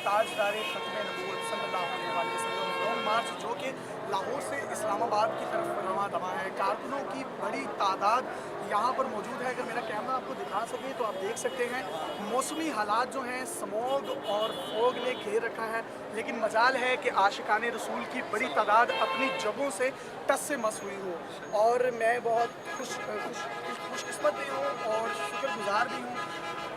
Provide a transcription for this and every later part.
ताजदार ख़त्म नबूवत सल्लल्लाहु अलैहि वसल्लम लॉन्ग मार्च जो कि लाहौर से इस्लामाबाद की तरफ रवां दवा है। कारकुनों की बड़ी तादाद यहाँ पर मौजूद है। अगर मेरा कैमरा आपको दिखा सके तो आप देख सकते हैं मौसमी हालात जो हैं स्मॉग और फोग ने घेर रखा है, लेकिन मजाल है कि आशिकाने रसूल की बड़ी तादाद अपनी जगहों से टस से मस हुई हो। और मैं बहुत खुशकिस्मत भी हूँ और शुक्रगुजार भी हूँ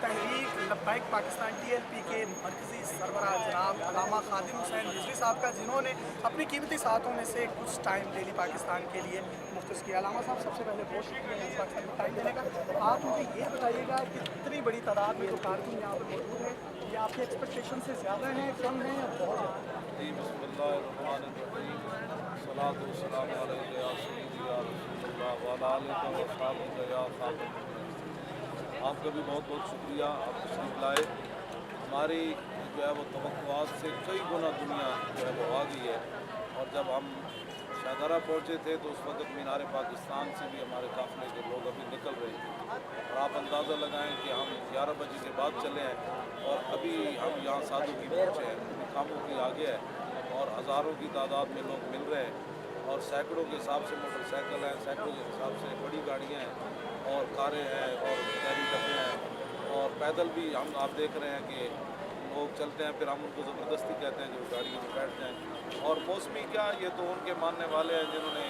तहरीक लब्बैक पाकिस्तान TLP के मरकज़ी सरबराह जनाब अल्लामा खादिम हुसैन रिजवी साहब का, जिन्होंने अपनी कीमती साथों में से कुछ टाइम डेली पाकिस्तान के लिए मुख्तस किया। अल्लामा साहब सबसे पहले बहुत शुक्रिया इस पाकिस्तान में टाइम देने का। आप मुझे ये बताइएगा कि इतनी बड़ी तादाद में जो कारकुन यहाँ पर मौजूद है, ये आपके एक्सपेक्टेशन से ज़्यादा हैं, कम हैं या बहुत ज़्यादा? आपका भी बहुत बहुत शुक्रिया, आप तशरीफ़ लाए। हमारी जो है वो तवक्कुआत से कई गुना दुनिया जो है वो आ गई है। और जब हम शाहदरा पहुँचे थे तो उस वक्त मीनार पाकिस्तान से भी हमारे काफ़िले के लोग अभी निकल रहे थे। और आप अंदाज़ा लगाएं कि हम 11 बजे के बाद चले हैं और अभी हम यहाँ साधु की पहुँचे हैं, कामों की आगे है और हज़ारों की तादाद में लोग मिल रहे हैं और सैकड़ों के हिसाब से मोटरसाइकिल हैं, सैकड़ों के हिसाब से बड़ी गाड़ियाँ हैं और कारें हैं और शहरी डब्बे हैं और पैदल भी हम आप देख रहे हैं कि लोग चलते हैं, फिर हम उनको ज़बरदस्ती कहते हैं जो गाड़ियों में बैठते हैं। और मौसमी क्या, ये तो उनके मानने वाले हैं जिन्होंने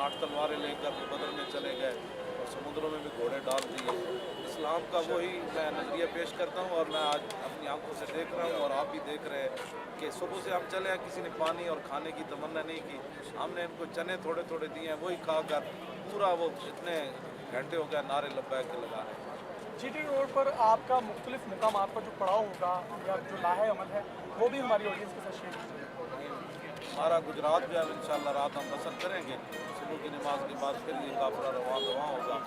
8 तलवारें लेकर बदर में चले गए और समुद्रों में भी घोड़े डाल दिए। इस्लाम का वही मैं नज़रिया पेश करता हूँ और मैं आज अपनी आंखों से देख रहा हूँ और आप भी देख रहे हैं कि सुबह से हम चले हैं, किसी ने पानी और खाने की तमन्ना नहीं की, हमने इनको चने थोड़े थोड़े दिए हैं, वही खा कर पूरा वो इतने घंटे हो गया नारे लब्बैक के लगा रहे हैं। GT रोड पर आपका मुख्तलिफ मुकामात पर जो पड़ाव होगा या जो लाहे अमल है वो भी हमारी ऑडियंस के साथ शेयर कीजिए। हमारा गुजरात जो है इंशाल्लाह रात हम बसर करेंगे, सुबह की नमाज के बाद फिर ये काफ़िला रवां होगा।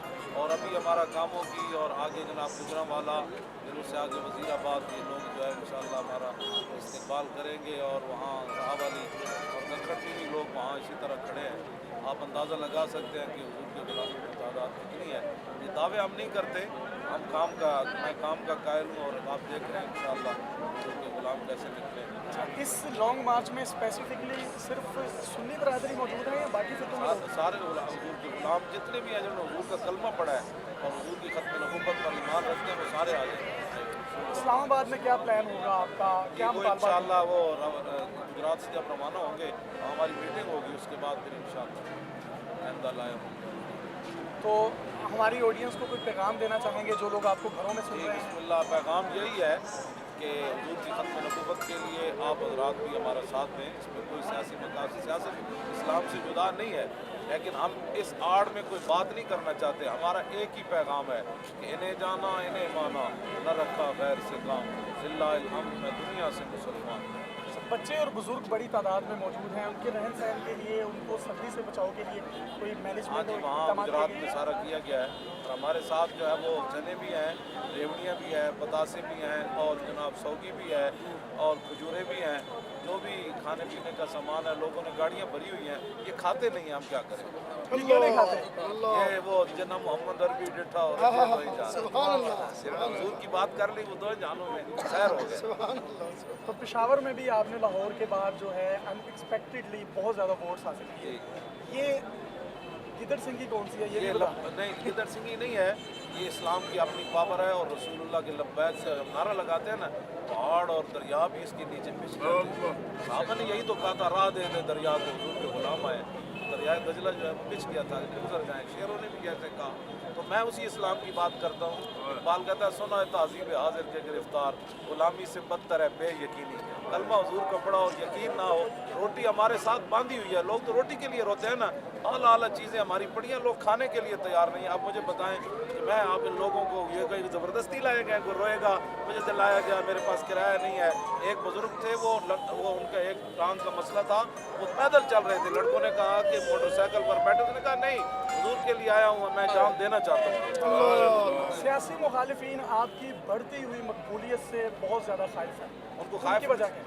और अभी हमारा कामों की और आगे जनाब गुजरांवाला फिर उससे आगे वज़ीराबाद ये लोग जो है इंशाल्लाह हमारा इस्तकबाल करेंगे और वहाँ साहब अली और नखरती भी लोग वहाँ इसी तरह खड़े हैं। आप अंदाज़ा लगा सकते हैं कि हुजूर के गुलामों की तादाद कितनी है। ये दावे हम नहीं करते, हम मैं काम का कायल हूँ और आप देख रहे हैं इंशाल्लाह हुजूर के गुलाम कैसे निकले। इस लॉन्ग मार्च में स्पेसिफिकली सिर्फ सुन्नी बरादरी मौजूद है या बाकी फिर सारे हुजूर के गुलाम जितने भी हैं जिन्होंने हुजूर का कलमा पढ़ा है और हुजूर की ख़त्म नबूवत पर ईमान रखते हैं वो सारे आ जाएंगे। इस्लामाबाद में क्या प्लान होगा आपका, क्या इंशाल्लाह वो गुजरात से जब रवाना होंगे हमारी मीटिंग होगी, उसके बाद फिर इंशाल्लाह आइंदा लाए होंगे। तो हमारी ऑडियंस को कोई पैगाम देना चाहेंगे जो लोग आपको घरों में सुन रहे हैं? बिस्मिल्लाह, पैगाम यही है कि हुजूर की ख़त्म नबूवत के लिए आप हज़रात भी हमारा साथ दें। इसमें कोई सियासी मकासद सियासत इस्लाम से जुदा नहीं है, लेकिन हम इस आड़ में कोई बात नहीं करना चाहते। हमारा एक ही पैगाम है कि इन्हें जाना इन्हें माना, न रखा गैर से काम, लिल्लाहिल हम्द मैं दुनिया से मुसलमान। बच्चे और बुजुर्ग बड़ी तादाद में मौजूद हैं, उनके रहन सहन के लिए, उनको सर्दी से बचाव के लिए कोई मैनेजमेंट वहाँ गुजरात में सारा किया गया है और हमारे साथ जो है वो चने भी हैं, रेवड़ियाँ भी हैं, बतासे भी हैं और जनाब सौगी भी है और खजूरें भी हैं। जो भी खाने पीने का सामान है लोगों ने गाड़ियाँ भरी हुई हैं, ये खाते नहीं हैं, हम क्या करें? नहीं खाते ये वो जना मोहम्मद अरबी डिठा और हजूर की बात कर ली, वो दो जानों में सैर हो गए। तो पेशावर में भी आपने लाहौर के बाद जो है अनएक्सपेक्टेडली बहुत ज़्यादा वोट्स हासिल किए। ये गिदड़ सिंह की कौन सी है? ये नहीं, गिदड़ सिंह नहीं है, ये इस्लाम की अपनी पावर है और रसूलुल्लाह के लब्बैक से नारा लगाते हैं ना, पहाड़ और दरिया भी इसके नीचे पिस जाते हैं। साहब ने यही तो कहा था, राह दे दे दरिया को, हुजूर के गुलाम आए। दरियाए दजला जो है पिछ गया था, गुजर जाए, शेरों ने भी कैसे कहा। तो मैं उसी इस्लाम की बात करता हूँ। इकबाल कहता है, सुना है तहज़ीब हाजिर के गिरफ्तार, गुलामी से बदतर है बेयकीनी। कलमा हुजूर का पढ़ा और यकीन ना हो, रोटी हमारे साथ बांधी हुई है। लोग तो रोटी के लिए रोते हैं ना, आला आला चीज़ें हमारी पड़ी हैं, लोग खाने के लिए तैयार नहीं। आप मुझे बताएं कि मैं आप इन लोगों को ये कहीं ज़बरदस्ती लाए गए, कोई रोएगा मुझे से लाया गया, मेरे पास किराया नहीं है। एक बुज़ुर्ग थे, वो उनका एक टांग का मसला था, वो पैदल चल रहे थे। लड़कों ने कहा कि मोटरसाइकिल पर बैठे, उसने कहा नहीं, हुजूर के लिए आया हूँ, मैं जान देना चाहता हूँ। सियासी मुखालिफिन आपकी बढ़ती हुई मकबूलियत से बहुत ज़्यादा खाइफ है। उनको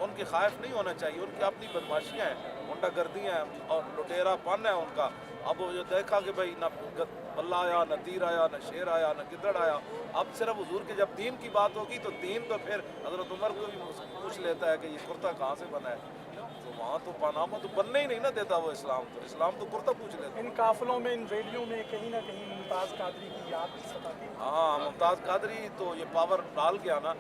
उनके खाइफ नहीं होना चाहिए, उनकी अपनी बदमाशियाँ हैं, गुंडागर्दी हैं और लुटेरापन है उनका। अब वो जो देखा कि भाई ना बल्ला आया, न तीर आया, न शेर आया, न गिद्दड़ आया। अब सिर्फ हुजूर के जब दीन की बात होगी तो दीन तो फिर हज़रत उमर को भी पूछ लेता है कि ये कुर्ता कहाँ से बना है। तो वहाँ तो पानामा तो बनने ही नहीं ना देता वो इस्लाम तो कुर्ता पूछ लेता है। इन काफिलों में, इन रैलियों में कहीं ना कहीं मुमताज़ कादरी की याद सताती है। हाँ, मुमताज़ कादरी तो ये पावर डाल गया ना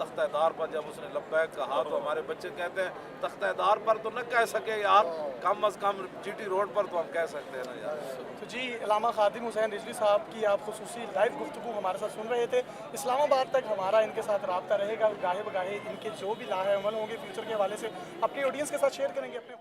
तख्तेदार पर। जब उसने लब्बैक कहा तो हमारे बच्चे कहते हैं तख्तेदार पर तो न कह सके यार, कम अज़ कम जीटी रोड पर तो हम कह सकते हैं ना यार। तो जी, अल्लामा खादिम हुसैन रिजवी साहब की आप खुसूसी लाइव गुफ्तगू हमारे साथ सुन रहे थे। इस्लामाबाद तक हमारा इनके साथ रब्ता रहेगा, गाहे बगाहे इनके जो भी लाहे अमल होंगे फ्यूचर के हवाले से अपनी ऑडियंस के साथ शेयर करेंगे अपने